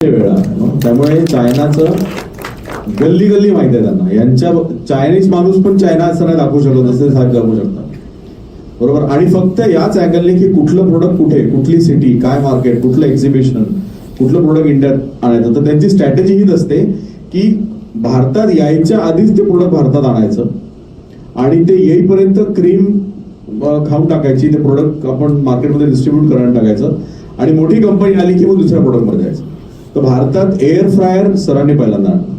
वेळा. त्यामुळे चायनाचं गल्ली गल्ली माहिती आहे त्यांना. यांच्या चायनीज माणूस पण चायना असं नाही दाखवू शकत, असे साहेब दाखवू शकतात बरोबर. आणि फक्त याच अँगलने की कुठलं प्रोडक्ट कुठे, कुठली सिटी, काय मार्केट, कुठलं एक्झिबिशन, कुठलं प्रोडक्ट इंडियात आणायचं. तर त्यांची स्ट्रॅटेजी हीच असते की भारतात यायच्या आधीच ते प्रोडक्ट भारतात आणायचं आणि ते येईपर्यंत क्रीम खाऊन टाकायची, ते प्रोडक्ट आपण मार्केटमध्ये डिस्ट्रीब्यूट करायला टाकायचं आणि मोठी कंपनी आली की मग दुसऱ्या प्रोडक्टमध्ये जायचं. तर भारतात एअर फ्रायर सरांनी पहिल्यांदा आणला.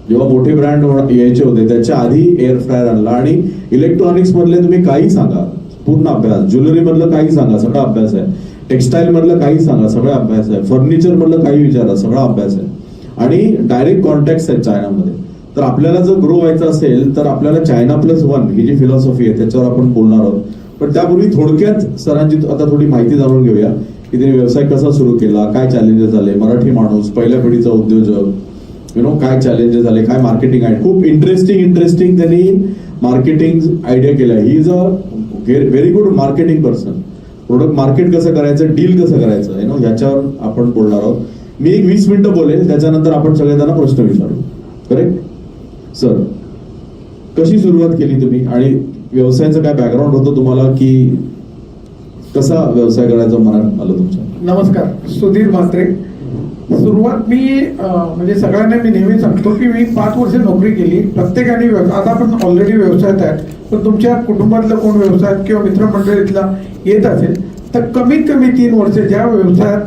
जेव्हा मोठे ब्रँड यायचे होते त्याच्या आधी एअर फ्रायर आणला. आणि इलेक्ट्रॉनिक्स मधले तुम्ही काही सांगा, पूर्ण अभ्यास. ज्वेलरी मधलं काही सांगा, सगळा अभ्यास आहे. टेक्सटाईल मधलं काही सांगा, सगळा अभ्यास आहे. फर्निचर मधलं काही विचारा, सगळा अभ्यास आहे. आणि डायरेक्ट कॉन्टॅक्ट आहेत चायनामध्ये. तर आपल्याला जर ग्रो व्हायचं असेल तर आपल्याला चायना +1 ही जी फिलॉसॉफी आहे त्याच्यावर आपण बोलणार आहोत. पण त्यापूर्वी थोडक्यात सरांची आता थोडी माहिती जाणून घेऊया की त्यांनी व्यवसाय कसा सुरू केला, काय चॅलेंजेस झाले, मराठी माणूस, पहिल्या पिढीचा उद्योजक, काय चॅलेंजेस झाले, काय मार्केटिंग आहे. खूप इंटरेस्टिंग त्यांनी मार्केटिंग आयडिया केला. He is a very good marketing person. Product market कसं करायचं, डील कसं करायचं याच्यावर आपण बोलणार आहोत. मी एक 20 मिनिटं बोलेल, त्याच्यानंतर आपण सगळेजण प्रश्न विचारू. करेक्ट सर, कशी सुरुवात केली तुम्ही आणि व्यवसायाचं काय बॅकग्राऊंड होतं तुम्हाला, की कसा व्यवसाय करायचा मनात आलं तुमच्या? नमस्कार, सुधीर म्हात्रे. सुरुवात मी म्हणजे सगळ्यांना मी नेहमी सांगतो की मी 5 वर्ष नोकरी केली. प्रत्येकाने आता आपण ऑलरेडी व्यवसायात आहे, पण तुमच्या कुटुंबातलं कोण व्यवसायात किंवा मित्रमंडळीतला येत असेल तर कमीत कमी 3 वर्ष ज्या व्यवसायात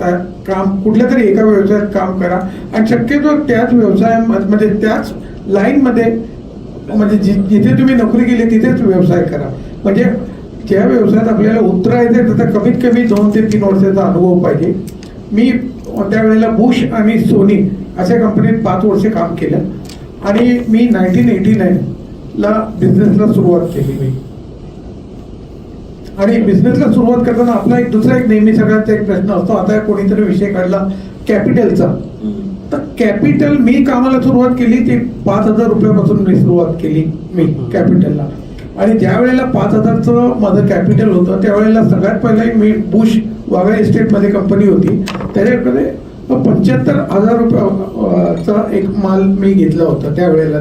काम, कुठल्या तरी एका व्यवसायात काम करा आणि शक्यतो त्याच व्यवसायामध्ये त्याच लाईनमध्ये म्हणजे जिथे तुम्ही नोकरी केली तिथेच व्यवसाय करा. म्हणजे ज्या व्यवसायात आपल्याला उतरायचं त्याचा कमीत कमी 2 ते 3 वर्षाचा अनुभव पाहिजे. मी त्यावेळेला बुश आणि सोनी अशा कंपनीत 5 वर्ष काम केलं आणि मी 1989ला बिझनेसला सुरुवात केली. मी आणि बिझनेसला सुरुवात करताना आपला दुसरा एक नेहमी सगळ्यांचा एक प्रश्न असतो, आता कोणीतरी विषय काढला कॅपिटलचा. तर कॅपिटल मी कामाला सुरुवात केली ते 5,000 रुपयापासून मी सुरुवात केली मी कॅपिटलला. आणि ज्या वेळेला 5,000चं माझं कॅपिटल होतं त्यावेळेला सगळ्यात पहिला मी बुश वाघा इस्टेटमध्ये कंपनी होती, त्याच्याकडे 75,000 रुपयाचा एक माल मी घेतला होता त्यावेळेला.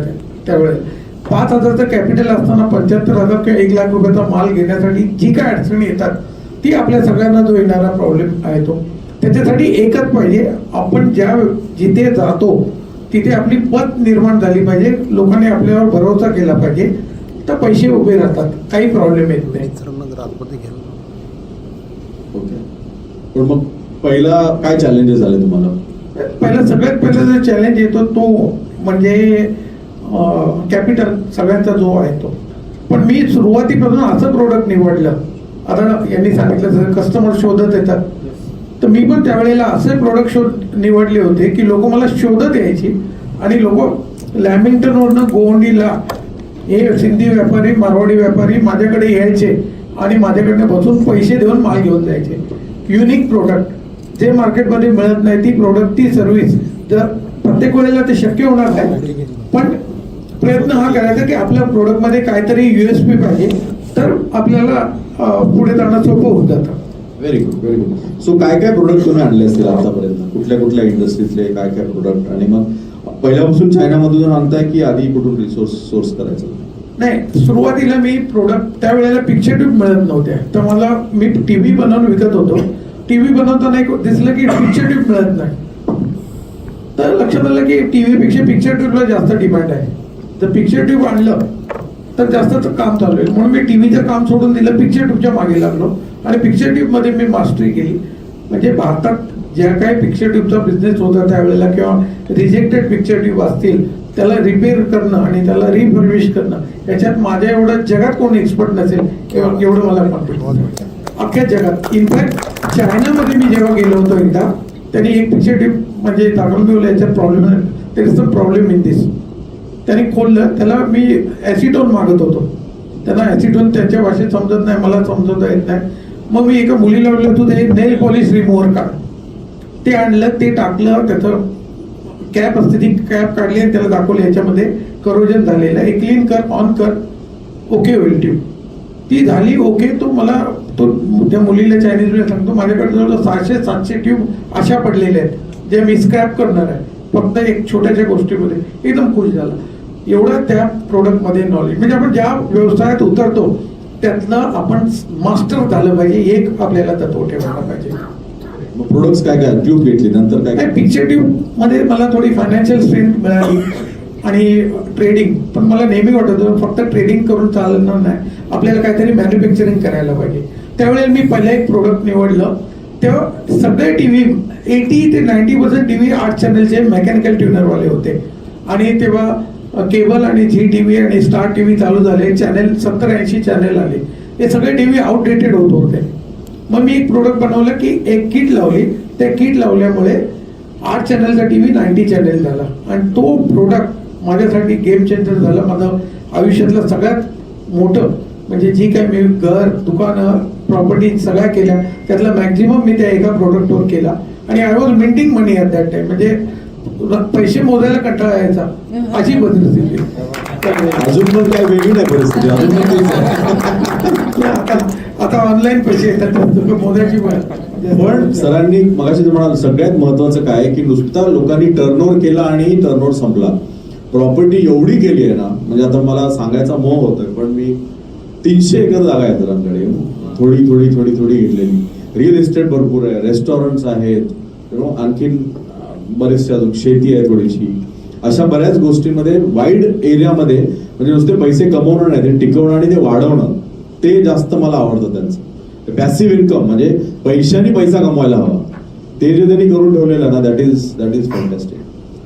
5,000चं कॅपिटल असताना 75,000 किंवा 1 लाख रुपयाचा माल घेण्यासाठी जी काय अडचणी येतात ती आपल्या सगळ्यांना जो येणारा प्रॉब्लेम आहे तो, त्याच्यासाठी एकच पाहिजे, आपण जिथे जातो तिथे आपली पत निर्माण झाली पाहिजे, लोकांनी आपल्यावर भरोसा केला पाहिजे, तर पैसे उभे राहतात, काही प्रॉब्लेम येत नाही. पण मग पहिला काय चॅलेंजेस झाले तुम्हाला? सगळ्यात पहिला जो चॅलेंज येतो तो म्हणजे कॅपिटल सगळ्यांचा जो आहे तो. पण मी सुरुवातीपासून असं प्रोडक्ट निवडलं, आता यांनी सांगितलं कस्टमर शोधत येतात, तर मी पण त्यावेळेला असे प्रोडक्ट निवडले होते की लोक मला शोधत यायची आणि लोक लॅमिंग्टनवरनं गोवंडीला हे सिंधी व्यापारी, मारवाडी व्यापारी माझ्याकडे यायचे आणि माझ्याकडनं बसून पैसे देऊन माल घेऊन जायचे. युनिक प्रोडक्ट जे मार्केटमध्ये मिळत नाही, ती प्रोडक्ट, ती सर्व्हिस. जर प्रत्येक वेळेला ते शक्य होणार नाही, पण प्रयत्न हा करायचा की आपल्या प्रोडक्टमध्ये काहीतरी USP पाहिजे, तर आपल्याला पुढे जाणं सोपं होऊन जातं. Very good, very good. So काय काय प्रोडक्ट तुम्ही आणले असतील आतापर्यंत, कुठल्या कुठल्या इंडस्ट्रीतले काय काय प्रोडक्ट? आणि मग पहिल्यापासून चायनामधून आणताय की आधी कुठून रिसोर्स सोर्स करायचं? नाही, सुरुवातीला मी प्रोडक्ट त्यावेळेला पिक्चर ट्यूब मिळत नव्हत्या, तर मला मी टीव्ही बनवून विकत होतो. टीव्ही बनवताना एक दिसलं की पिक्चर ट्यूब मिळत नाही, तर लक्षात आलं की टीव्हीपेक्षा पिक्चर ट्यूबला जास्त डिमांड आहे. तर पिक्चर ट्यूब आणलं तर जास्त काम चालू आहे, म्हणून मी टीव्हीचं काम सोडून दिलं, पिक्चर ट्यूबच्या मागे लागलो आणि पिक्चर ट्यूबमध्ये मी मास्टरी केली. म्हणजे भारतात ज्या काही पिक्चर ट्यूबचा बिझनेस होता त्यावेळेला किंवा रिजेक्टेड पिक्चर ट्यूब असतील त्याला रिपेअर करणं आणि त्याला रिफर्बिश करणं, याच्यात माझ्या एवढं जगात कोणी एक्सपर्ट नसेल एवढं मला कॉन्फिडन्स अख्ख्या जगात. इनफॅक्ट चायनामध्ये मी जेव्हा गेलो होतो एकदा, त्यांनी एक पिक्चर ट्यूब म्हणजे दाखवून ठेवलं, याच्यात प्रॉब्लेम आहे, there is the problem in this. त्यांनी खोललं, त्याला मी ॲसिटोन मागत होतो, त्यांना ॲसिटोन त्यांच्या भाषेत समजत नाही, मला समजवता येत नाही. मग मी एका मुलीला म्हटलं तू ते नेल पॉलिश रिमूव्हर काढ. ते आणलं, ते टाकलं, त्याचं कॅप असते ती कॅप काढली आणि त्याला दाखवलं याच्यामध्ये करोजन झालेलं आहे, क्लीन कर, ऑन कर, ओके होईल ट्यूब. ती झाली ओके. त्या मुलीला चायनीजमध्ये सांगतो माझ्याकडे जवळ 600-700 ट्यूब अशा पडलेल्या आहेत जे मी स्क्रॅप करणार आहे फक्त एक छोट्याशा गोष्टीमध्ये एकदम खुश झाला. एवढं त्या प्रोडक्टमध्ये नॉलेज, म्हणजे आपण ज्या व्यवसायात उतरतो त्यातनं आपण मास्टर झालं पाहिजे, एक आपल्याला तत्व ठेवायला पाहिजे. प्रोडक्ट्स काय काय ट्यूब घेतली नंतर काय पिक्चर ट्यूब मध्ये मला थोडी फायनान्शियल स्ट्रेंथ मिळाली आणि ट्रेडिंग, पण मला नेहमी वाटत होतं फक्त ट्रेडिंग करून चालणार नाही, आपल्याला काहीतरी मॅन्युफॅक्चरिंग करायला पाहिजे. त्यावेळेला मी पहिलं एक प्रोडक्ट निवडलं. तेव्हा सगळे टीव्ही 80 ते 90% टीव्ही 8 चॅनलचे मेकॅनिकल ट्युनरवाले होते आणि तेव्हा केबल आणि झी टीव्ही आणि स्टार टीव्ही चालू झाले, चॅनल 70-80 चॅनल आले. हे सगळे टीव्ही आउटडेटेड होत होते. मग मी एक प्रोडक्ट बनवलं की एक किट लावली. त्या किट लावल्यामुळे 8 चॅनलचा टीव्ही 90 चॅनल झाला आणि तो प्रोडक्ट माझ्यासाठी गेम चेंजर झाला. माझं आयुष्यातलं सगळ्यात मोठं म्हणजे जी काय मी घर, दुकानं, प्रॉपर्टी सगळ्या केल्या त्यातला मॅक्झिमम मी त्या एका प्रोडक्टवर केला आणि I was minting money at that time. म्हणजे पैसे मोजायला कंटाळा यायचा अशी परिस्थिती. अजून पण काय वेगळी नाही परिस्थिती, अजून पण तेच आहे. आता ऑनलाईन पैसे येतात मोजायची पण सरांनी मगाशी म्हणाल सगळ्यात महत्वाचं काय की नुसता लोकांनी टर्नओव्हर केला आणि टर्नओव्हर संपला. प्रॉपर्टी एवढी केली आहे ना, म्हणजे आता मला सांगायचा मोह होतोय पण मी 300 एकर जागा आहे सरांकडे, थोडी थोडी थोडी थोडी घेतलेली. रिअल इस्टेट भरपूर आहे, रेस्टॉरंट्स आहेत, आणखीन बरेचशा शेती आहे थोडीशी. अशा बऱ्याच गोष्टींमध्ये वाईड एरियामध्ये म्हणजे नुसते पैसे कमवणं नाही, ते टिकवणं आणि ते वाढवणं, ते जास्त मला आवडतं त्यांचं. पॅसिव्ह इन्कम म्हणजे पैशाने पैसा कमवायला हवा, ते जे त्यांनी करून ठेवलेलं ना, दॅट इज फॅन्टॅस्टिक.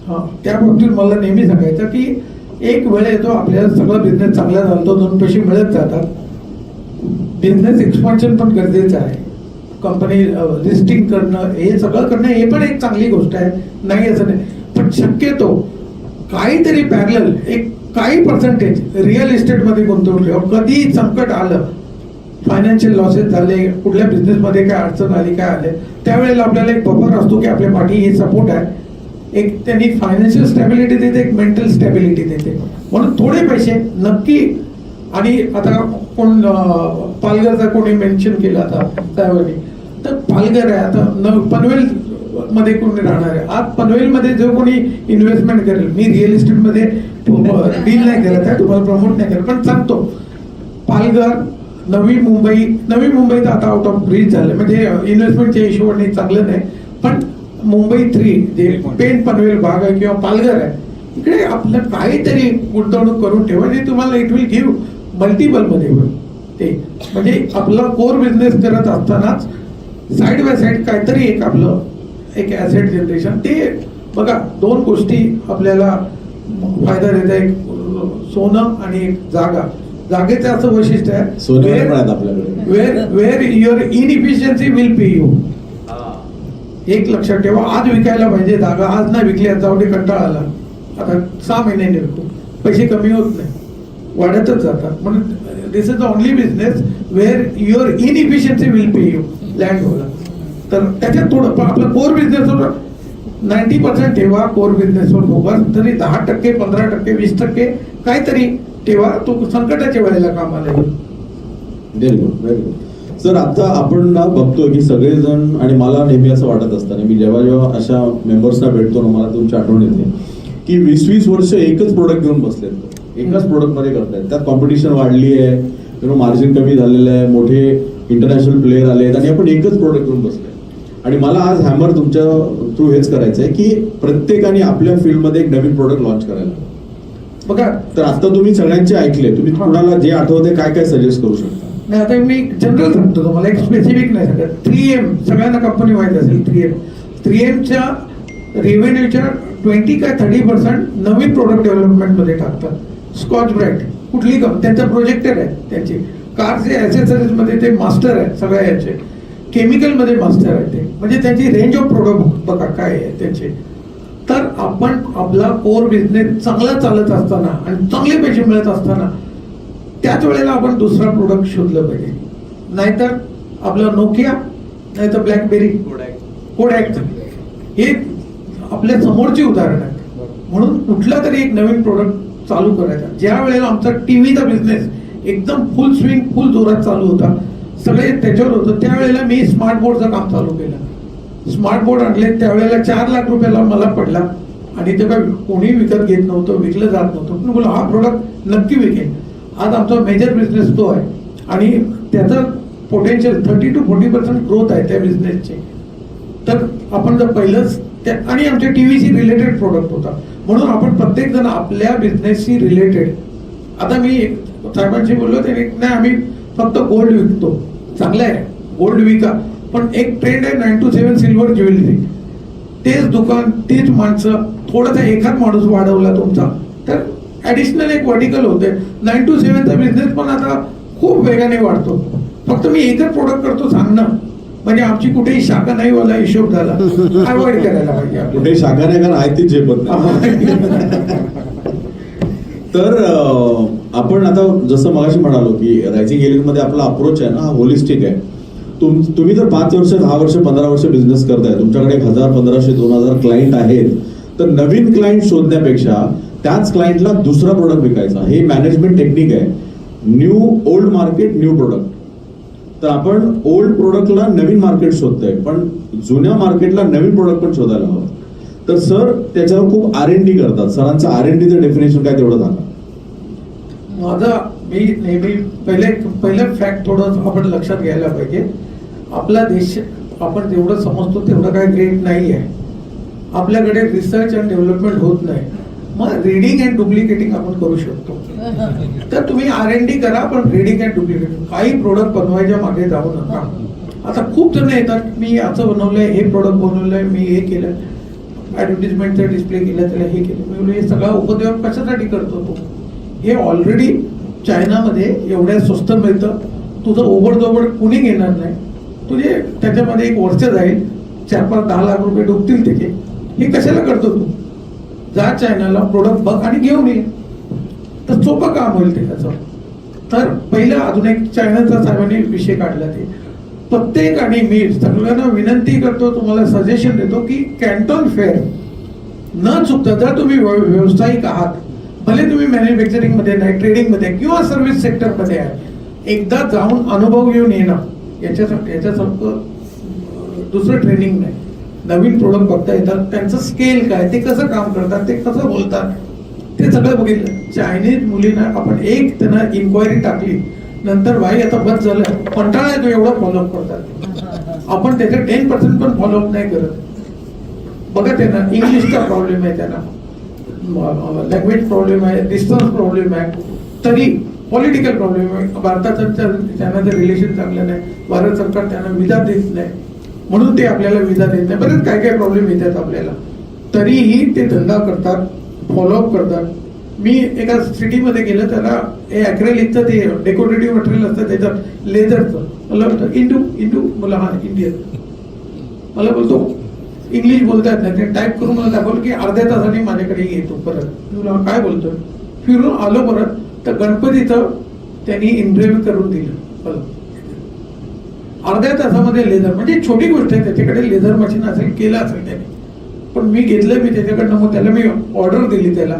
हा, त्या बाबतीत मला नेहमी सांगायचं की एक वेळ येतो आपल्याला सगळं बिझनेस चांगला चालतो, 2 पैसे मिळत जातात. बिझनेस एक्सपान्शन पण गरजेचं आहे. कंपनी लिस्टिंग करणं, हे सगळं करणं हे पण एक चांगली गोष्ट आहे, नाही असं नाही. पण शक्यतो काहीतरी पॅरलल एक काही पर्सेंटेज रिअल इस्टेटमध्ये गुंतवून ठेवा. कधी संकट आलं, फायनान्शियल लॉसेस झाले, कुठल्या बिझनेसमध्ये काय अडचण आली, काय आले, त्यावेळेला आपल्याला एक बफर असतो की आपल्या पाठी हे सपोर्ट आहे. एक त्यांनी फायनान्शियल स्टॅबिलिटी देते, एक मेंटल स्टॅबिलिटी देते. म्हणून थोडे पैसे नक्की. आणि आता कोण पालघरचा कोणी मेन्शन केला आता त्यावेळी, तर पालघर आहे आता पनवेल मध्ये कोणी राहणार आहे. आज पनवेल मध्ये जो कोणी इन्व्हेस्टमेंट करेल, मी रिअल इस्टेट मध्ये डील नाही करत आहे, तुम्हाला प्रमोट नाही करत, पण सांगतो पालघर, नवी मुंबई तर आता आउट ऑफ रीच झालं, म्हणजे इन्व्हेस्टमेंटच्या हिशोबाने चांगलं नाही. पण मुंबई 3 जे पेन पनवेल भाग आहे किंवा पालघर आहे, इकडे आपलं काहीतरी गुंतवणूक करून ठेवा, जे तुम्हाला इट विल गिव्ह मल्टिपल मध्ये होईल. ते म्हणजे आपला कोर बिझनेस करत असतानाच साईड बाय साईड काहीतरी एक आपलं एक ऍसेट जनरेशन. ते बघा 2 गोष्टी आपल्याला फायदा देतात, एक सोनं आणि एक जागा. जागेचं असं वैशिष्ट्य आहे, सोनं आपल्याकडे where your inefficiency will pay you. एक लक्षात ठेवा, आज विकायला पाहिजे जागा, आज नाही विकली जाऊ दे, कंटाळा आला, आता 6 महिन्यांनी विकू, पैसे कमी होत नाही, वाढतच जातात. म्हणून this is the only business where your inefficiency will pay you. Land होला तर त्याच्यात थोडं आपलं कोर बिझनेसवर 90% ठेवा, कोर बिझनेसवर फोकस. तरी 10%, 15%, 20% काहीतरी ठेवा, तो संकटाच्या वेळेला कामाला येईल. Very good, very good. Sir आता आपण ना बघतोय की सगळेजण, आणि मला नेहमी असं वाटत असताना मी जेव्हा अशा मेंबर्सना भेटतो ना, मला तुमची आठवण येते की 20-20 वर्ष एकच प्रोडक्ट घेऊन बसलेत, एकाच प्रोडक्ट मध्ये करतायत. त्यात कॉम्पिटिशन वाढली आहे, मार्जिन कमी झालेलं आहे, मोठे इंटरनॅशनल प्लेयर आले आहेत आणि आपण एकच प्रोडक्ट घेऊन बसलोय. आणि मला आज हॅमर तुमच्या थ्रू हेच करायचं आहे की प्रत्येकाने आपल्या फील्डमध्ये एक नवीन प्रोडक्ट लॉन्च करायला बघा. तर आता तुम्ही सगळ्यांचे ऐकले, तुम्ही कुणाला जे आठवते काय काय सजेस्ट करू शकता? नाही, आता मी जनरल सांगतो तुम्हाला, एक स्पेसिफिक नाही सांगत. 3M सगळ्यांना कंपनी माहिती असेल. 3Mच्या रेव्हेन्यूच्या 20 का 30% नवीन प्रोडक्ट डेव्हलपमेंट मध्ये टाकतात. स्कॉच ब्राईट कुठली त्यांचा प्रोजेक्टर आहे, त्यांची कारचे ऍसेसरीज मध्ये ते मास्टर आहे, सगळ्या याचे केमिकल मध्ये मास्टर आहे ते. म्हणजे त्यांची रेंज ऑफ प्रोडक्ट बघा काय आहे त्यांचे. तर आपण आपला कोर बिझनेस चांगला चालत असताना आणि चांगले पैसे मिळत असताना त्याच वेळेला आपण दुसरा प्रोडक्ट शोधलं पाहिजे. नाहीतर आपलं नोकिया, नाहीतर ब्लॅकबेरी, कोडॅक हे आपल्या समोरची उदाहरण आहेत. म्हणून कुठला तरी एक नवीन प्रोडक्ट चालू करायचा. ज्या वेळेला आमचा टीव्हीचा बिझनेस एकदम फुल स्विंग, फुल जोरात चालू होता, सगळे त्याच्यावर होतं, त्यावेळेला मी स्मार्ट बोर्डचं काम चालू केलं. स्मार्ट बोर्ड आणले त्यावेळेला 4 लाख रुपयाला मला पडला आणि ते काय कोणी विकत घेत नव्हतं, विकलं जात नव्हतं. पण बोला हा प्रोडक्ट नक्की विकेल. आज आमचा मेजर बिझनेस तो आहे आणि त्याचं पोटेन्शियल 30 to 40% ग्रोथ आहे त्या बिझनेसची. तर आपण जर पहिलंच आणि आमच्या टीव्हीशी रिलेटेड प्रोडक्ट होता म्हणून आपण प्रत्येक जण आपल्या बिझनेसशी रिलेटेड. आता मी साहेबांशी बोललो ते नाही आम्ही फक्त गोल्ड विकतो, चांगलं आहे गोल्ड विका, पण एक ट्रेंड आहे 9 to 7 सिल्वर ज्वेलरी. तेच दुकान तेच माणसं, थोडासा एखाद माणूस वाढवला तुमचा तर ऍडिशनल एक वर्टिकल होते. 9 to 7 चा बिझनेस पण आता खूप वेगाने वाढतो. फक्त मी एकच प्रोडक्ट करतो सांगणं म्हणजे आमची कुठेही शाखा नाही वाला हिशोब झाला. अवॉइड करायला पाहिजे आपल्याला. कुठे शाखा नाही कारण आहे तीच झेपत नाही. तर आपण आता जसं मगाशी म्हणालो की रायझिंग एलिट मध्ये आपला अप्रोच आहे ना हा होलिस्टिक आहे. तुम्ही जर 5 वर्ष 10 वर्ष 15 वर्ष बिझनेस करताय, तुमच्याकडे 1000 1500 2000 क्लायंट आहेत, तर नवीन क्लायंट शोधण्यापेक्षा त्याच क्लायंटला दुसरा प्रोडक्ट विकायचा हे मॅनेजमेंट टेक्निक आहे. Old market new product. तर आपण ओल्ड प्रोडक्टला नवीन मार्केट शोधतोय पण जुन्या मार्केटला नवीन प्रोडक्ट पण शोधायला हवं. तर सर त्याच्यावर खूप R&D करतात. सरांचं R&Dचं डेफिनेशन काय तेवढं सांगा. माझं मी नेहमी पहिलं फॅक्ट थोडं आपण लक्षात घ्यायला पाहिजे. आपला देश आपण जेवढं समजतो तेवढं काही ग्रेट नाही आहे. आपल्याकडे रिसर्च अँड डेव्हलपमेंट होत नाही. मग रीडिंग अँड डुप्लिकेटिंग आपण करू शकतो. तर तुम्ही R&D करा पण रीडिंग अँड डुप्लिकेटिंग काही प्रोडक्ट बनवायच्या मागे जाऊ नका. आता खूप जण येतात मी असं बनवलंय, हे प्रोडक्ट बनवलंय, मी हे केलं, ऍडव्हर्टिजमेंटचा डिस्प्ले केला, त्याला हे केलं. मी बोललो हे सगळा उपद्व्याप कशासाठी करतो तू? हे ऑलरेडी चायनामध्ये एवढ्या स्वस्त मिळतं, तुझं ओबडधोबड कुणी घेणार नाही. तुझे त्याच्यामध्ये एक वर्ष जाईल, 4-5-10 लाख रुपये डुबतील त्याचे. हे कशाला करतो तू? जा चायनाला प्रोडक्ट बघ आणि घेऊन ये. तर सोपं काम होईल ते त्याचं. तर पहिलं अजून एक चायनाचा साहेबांनी विषय काढला ते प्रत्येक आणि मी सगळ्यांना विनंती करतो, तुम्हाला सजेशन देतो की कॅन्टॉन फेअर न चुकता जर तुम्ही व्यावसायिक आहात, भले तुम्ही मॅन्युफॅक्चरिंग मध्ये नाही, ट्रेडिंग मध्ये किंवा सर्व्हिस सेक्टर मध्ये आहे, एकदा जाऊन अनुभव घेऊन येणं याच्यासारखं दुसरं ट्रेनिंग नाही. नवीन प्रोडक्ट बघता येतात, त्यांचं स्केल काय, ते कसं काम करतात, ते कसं बोलतात, ते सगळं बघितलं. चायनीज मुलींना आपण एक त्यांना इन्क्वायरी टाकली नंतर भाई आता बस झालं, कंटाळा येतो एवढं फॉलोअप करतात. आपण त्याच्या 10% पण फॉलोअप नाही करत. बघा त्यांना इंग्लिशचा प्रॉब्लेम आहे, त्यांना लँग्वेज प्रॉब्लेम आहे, डिस्टन्स प्रॉब्लेम आहे, तरी पॉलिटिकल प्रॉब्लेम आहे. भारताचं त्यांना जर रिलेशन चांगलं नाही, भारत सरकार त्यांना विजा देत नाही म्हणून ते आपल्याला विजा देत नाही. बरेच काय काय प्रॉब्लेम येतात आपल्याला, तरीही ते धंदा करतात, फॉलोअप करतात. मी एका सिटीमध्ये गेलं, त्याला हे ॲक्रेलिकचं ते डेकोरेटिव्ह मटेरियल असतं त्याच्यात लेझरचं, मला बोलतो इंडू मला हा इंडियन, मला बोलतो इंग्लिश बोलतात नाही, ते टाईप करून मला दाखवलं की अर्ध्या तासाने माझ्याकडे येतो परत. तुला काय बोलतोय, फिरून आलो परत तर गणपतीचं त्यांनी इंटरव्ह्यू करून दिलं. अर्ध्या तासामध्ये लेझर, म्हणजे छोटी गोष्ट आहे, त्याच्याकडे लेझर मशीन असेल, केलं असेल त्याने. पण मी घेतलं, मी त्याच्याकडनं, मग त्याला मी ऑर्डर दिली त्याला.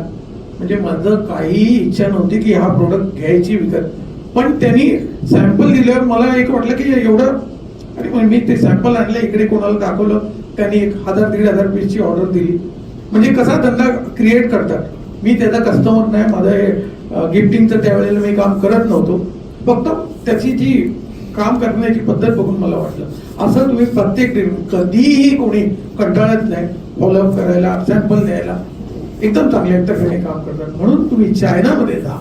म्हणजे माझं काही इच्छा नव्हती की हा प्रोडक्ट घ्यायची विकत, पण त्यांनी सॅम्पल दिल्यावर मला एक वाटलं की एवढं, आणि मग मी ते सॅम्पल आणलं, इकडे कोणाला दाखवलं, त्यांनी 1000-1500 पीसची ऑर्डर दिली. म्हणजे कसा धंदा क्रिएट करतात. मी त्याचा कस्टमर नाही, माझं हे गिफ्टिंगचं त्यावेळेला मी काम करत नव्हतो, फक्त त्याची जी काम करण्याची पद्धत बघून मला वाटलं असं तुम्ही प्रत्येक कधीही कोणी कंटाळत नाही फॉलोअप करायला, सॅम्पल द्यायला, एकदम चांगल्या तऱ्हेने काम करतात. म्हणून तुम्ही चायनामध्ये जा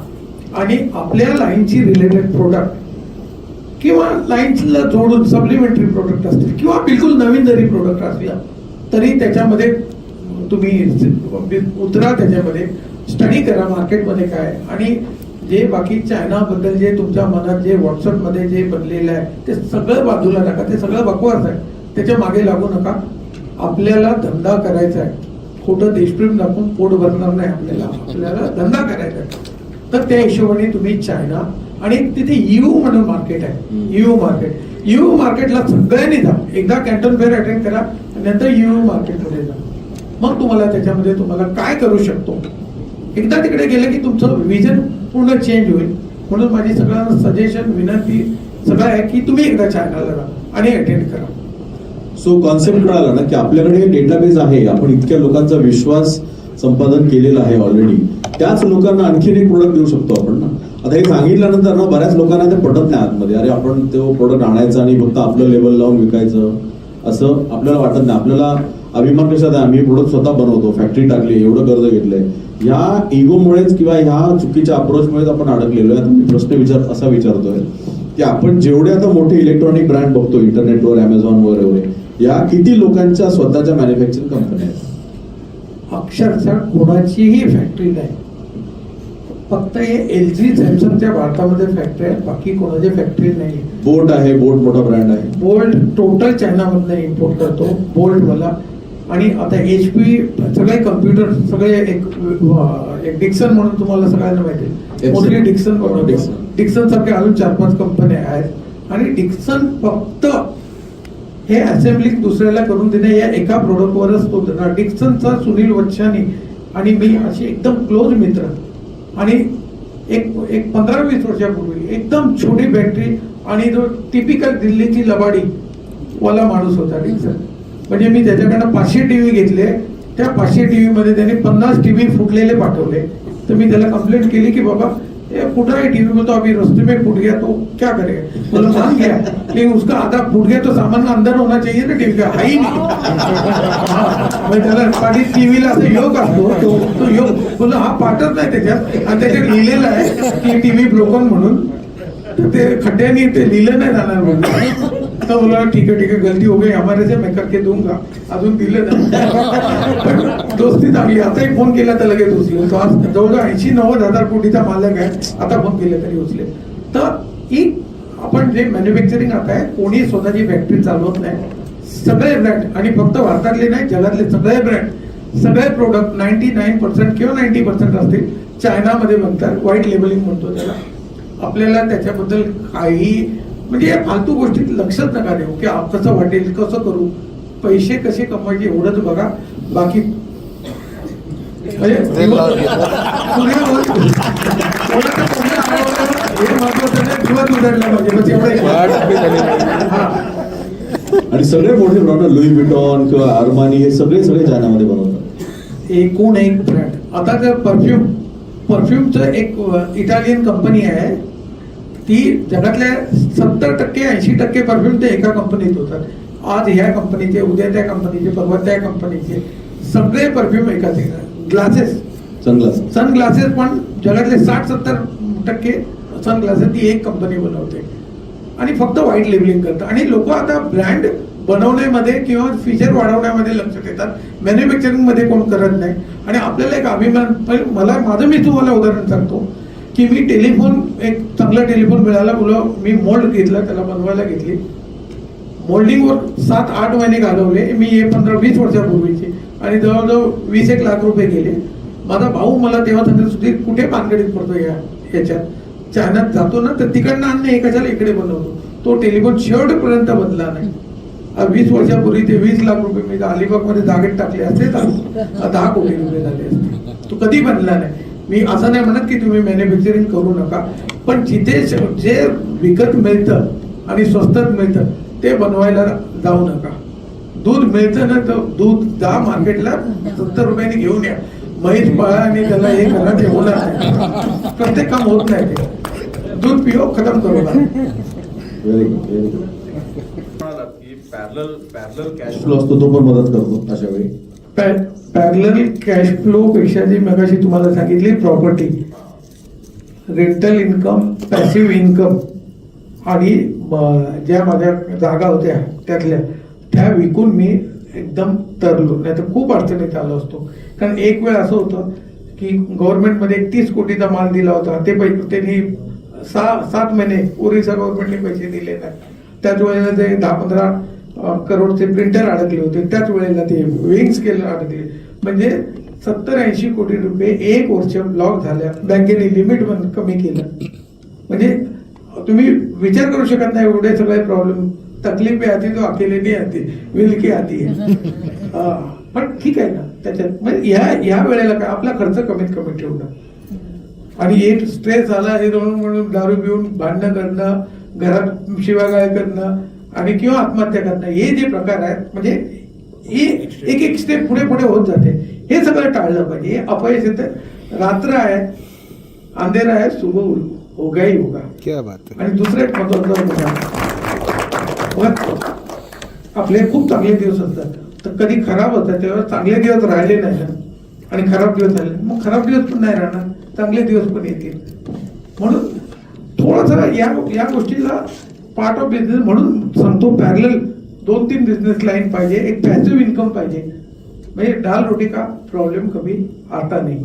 आणि आपल्या लाईनची रिलेटेड प्रोडक्ट किंवा लाईन्सला जोडून सप्लिमेंटरी प्रोडक्ट असतील किंवा बिलकुल नवीन जरी प्रोडक्ट असला तरी त्याच्यामध्ये तुम्ही उतरा, त्याच्यामध्ये स्टडी करा मार्केटमध्ये काय, आणि जे बाकी चायनाबद्दल जे तुमच्या मनात जे व्हॉट्सअपमध्ये जे बनलेलं आहे ते सगळं बाजूला टाका. ते सगळं बकवास आहे, त्याच्या मागे लागू नका. आपल्याला धंदा करायचा आहे, खोटं देशप्रेम दाखवून पोट भरणार नाही आपल्याला धंदा करायचा आहे. तर त्या हिशोबाने तुम्ही चायना आणि तिथे EU म्हणून मार्केट आहे, EU मार्केटला सगळ्यांनी जा. एकदा कॅन्टन फेअर अटेंड करा, नंतर EU मार्केटमध्ये जा. मग तुम्हाला त्याच्यामध्ये तुम्हाला काय करू शकतो, एकदा तिकडे गेलं की तुमचं विजन पूर्ण चेंज होईल. म्हणून माझी सगळ्यांना सजेशन, विनंती सगळं आहे की तुम्ही एकदा चायनाला जा आणि अटेंड करा. सो कॉन्सेप्ट कळाला ना की आपल्याकडे डेटाबेस आहे, आपण इतक्या लोकांचा विश्वास संपादन केलेला आहे ऑलरेडी, त्याच लोकांना आणखीन एक प्रोडक्ट देऊ शकतो आपण ना. आता हे सांगितल्यानंतर ना बऱ्याच लोकांना ते पटत नाही आतमध्ये, अरे आपण तो प्रोडक्ट आणायचा आणि फक्त आपलं लेबल लावून विकायचं असं आपल्याला वाटत नाही. आपल्याला अभिमान कशात आहे, आम्ही प्रोडक्ट स्वतः बनवतो, फॅक्टरी टाकली, एवढं कर्ज घेतलंय. ह्या इगोमुळेच किंवा ह्या चुकीच्या अप्रोचमुळेच आपण अडकलेलो आहे. आता मी प्रश्न असा विचारतोय की आपण जेवढे आता मोठे इलेक्ट्रॉनिक ब्रँड बघतो इंटरनेटवर, अमेझॉनवर वगैरे, या किती लोकांच्या स्वतःच्या मॅन्युफॅक्चरिंग कंपन्या आहेत? अक्षरशः कोणाचीही फॅक्टरी नाही. फक्त हे LG सॅमसंगच्या भारतामध्ये फॅक्टरी आहे, बाकी कोणाची फॅक्टरी नाही. बोट आहे, बोट मोठा ब्रँड आहे. बोल्ट टोटल चायनामधनं इम्पोर्ट करतो बोल्ट मला. आणि आता HP सगळे कम्प्युटर सगळे एक डिक्सन म्हणून तुम्हाला सगळ्यांना माहिती आहे, मोठी डिक्सन बनवतो. डिक्सन सारखे अजून 4-5 कंपन्या आहेत आणि डिक्सन फक्त हे असेंब्ली दुसऱ्याला करून देणे या एका प्रोडक्टवरच तो देणार. डिक्सनचा सुनील वच्छानी आणि मी असे एकदम क्लोज मित्र. आणि एक 15-20 वर्षापूर्वी एकदम छोटी फॅक्टरी आणि जो टिपिकल दिल्लीची लबाडी वाला माणूस होता डिक्सन. म्हणजे मी त्याच्याकडनं 500 टीव्ही घेतले, त्या 500 टीव्ही मध्ये त्याने 50 टीव्ही फुटलेले पाठवले. तर मी त्याला कंप्लेंट केली की बाबा ये फूट रहा है टीवी, बोलता अभी रास्ते में फूट गया तो क्या करेगा. बोला मान गया, लेकिन उसका आधा फूट गया तो सामान अंदर होना चाहिए ना टीवी का, है ही नहीं. मैं त्याला पाठी टीव्हीला असं योग असतो तो योग, बोला हा पाठच नाही त्याच्यात, आणि त्याच्यात लिहिलेलं आहे की टीव्ही ब्रोकन म्हणून. तर ते खड्ड्याने ते लिहिलं नाही जाणार म्हणून. तर बोला ठीक आहे गलती हो गई हमारे से, मैं करके दूंगा. अजून दिलं नाही, पण दोस्ती चांगली. आताही फोन केला तर लगेच उचलेल. तो आज जवळजवळ 80-90 हजार कोटीचा मालक आहे, आता फोन केला तरी उचलेल. तर ही आपण जे मॅन्युफॅक्चरिंग आता आहे, कोणी स्वतःची फॅक्टरी चालवत नाही. सगळे ब्रँड, आणि फक्त भारतातले नाही जगातले सगळे ब्रँड, सगळे प्रोडक्ट 99% किंवा 90% असतील चायनामध्ये बनतात. व्हाईट लेबलिंग म्हणतो त्याला. आपल्याला त्याच्याबद्दल काही म्हणजे या फालतू गोष्टीत लक्षच नका देऊ की कसं वाटेल, कसं करू, पैसे कसे कमवायचे एवढंच बघा. बाकी म्हणजे हे महत्वाचं नाही, जीवात उजाडला पाहिजे बस एवढं. आणि सगळे मोठे ब्रँड लुई विटॉन किंवा अरमानी हे सगळे चायनामध्ये बनवतात. एकूण एक ब्रँड. आता जर परफ्यूमचं एक इटालियन कंपनी आहे, ती जगातल्या 70%-80% परफ्यूम ते एका कंपनीत होतात. आज ह्या कंपनीचे, उद्या त्या कंपनीचे, परवा त्या कंपनीचे, सगळे परफ्यूम एकाच. ग्लासेस, सनग्लासेस पण जगातले 60-70% सनग्लासेस ती एक कंपनी बनवते आणि फक्त व्हाईट लेबलिंग करतात. आणि लोक आता ब्रँड बनवण्यामध्ये किंवा फीचर वाढवण्यामध्ये लक्ष देतात, मॅन्युफॅक्चरिंग मध्ये कोण करत नाही. आणि आपल्याला एक अभिमान, मी तुम्हाला उदाहरण सांगतो की मी टेलिफोन, एक चांगला टेलिफोन मिळाला, बोला मी मोल्ड घेतला, त्याला बनवायला घेतली. मोल्डिंगवर 7-8 महिने घालवले मी, हे 15-20 वर्षापूर्वीचे, आणि जवळजवळ 20-1 लाख रुपये गेले. माझा भाऊ मला तेव्हा सांगत सुधीर कुठे पानगडीत पडतो याच्यात, चायनात जातो ना तर तिकडनं आणणे हे कशाला इकडे बनवतो. तो टेलिफोन शेवटपर्यंत बदला नाही. 20 वर्षापूर्वी ते 20 लाख रुपये मी अलिबागमध्ये जागेत टाकले असते तर 10 कोटी रुपये झाले असते. तो कधी बनला नाही. मी असं नाही म्हणत की तुम्ही मॅन्युफॅक्चरिंग करू नका, पण जिथे जे विकत मिळतं आणि स्वस्तात मिळतं ते बनवायला जाऊ नका. दूध मिळतं ना तर दूध जा मार्केटला 70 रुपयांनी घेऊन या. म्हैस पाळा आणि त्याला हे करा, ते होणार नाही. प्रत्येक काम होत नाही. ते दूध पिओ, खतम करू नका. Very good, very good. Parallel cash flow असतो तो पण मदत करतो अशा वेळी. पॅरलल कॅश फ्लो पेक्षा जी मगाशी तुम्हाला सांगितली property, rental income, passive income, आणि ज्या माझ्या जागा होत्या त्या विकून मी एकदम तरलो, नाही तर खूप अडचणीत आलो असतो. कारण एक वेळ असं होतं की गव्हर्नमेंटमध्ये 30 कोटीचा माल दिला होता, ते पैसे त्यांनी 7 महिने ओरिसा गव्हर्नमेंटने पैसे दिले नाही. त्याच वेळेला ते 10-15 करोडचे प्रिंटर अडकले होते, त्याच वेळेला ते विंग स्केल अडकले. म्हणजे 70-80 कोटी रुपये 1 वर्ष ब्लॉक झाल्या. बँकेने लिमिट कमी केलं. म्हणजे तुम्ही विचार करू शकत नाही एवढे सगळे प्रॉब्लेम. तकलीफे आती तो अकेले नाही आती, विलकी आती आहे. पण ठीक आहे ना त्याच्यात. म्हणजे या वेळेला काय आपला खर्च कमीत कमी ठेवणं, आणि एक स्ट्रेस आला हे म्हणून दारू पिऊन भांडणं करणं, घरात शिवागाळ करणं, आणि किंवा आत्महत्या करणं, हे जे प्रकार आहेत म्हणजे हे एक एक स्टेप पुढे पुढे होत जाते. हे सगळं टाळलं पाहिजे. हे अपयश येतं. रात्र आहे, अंधेरा आहे, सुबह होगा ही होगा. क्या बात है. आणि दुसरं एक महत्वाचं बघा, आपले खूप चांगले दिवस असतात, तर कधी खराब होतात तेव्हा चांगले दिवस राहिले नाही ना, आणि खराब दिवस झाले मग खराब दिवस पण नाही राहणार, चांगले दिवस पण येतील. म्हणून थोडंसं या गोष्टीला पार्ट ऑफ बिझनेस म्हणून सांगतो, पॅरलल 2-3 बिझनेस लाईन पाहिजे, एक पॅसिव्ह इन्कम पाहिजे, म्हणजे डाल रोटी का प्रॉब्लेम कमी आता नाही.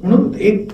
म्हणून एक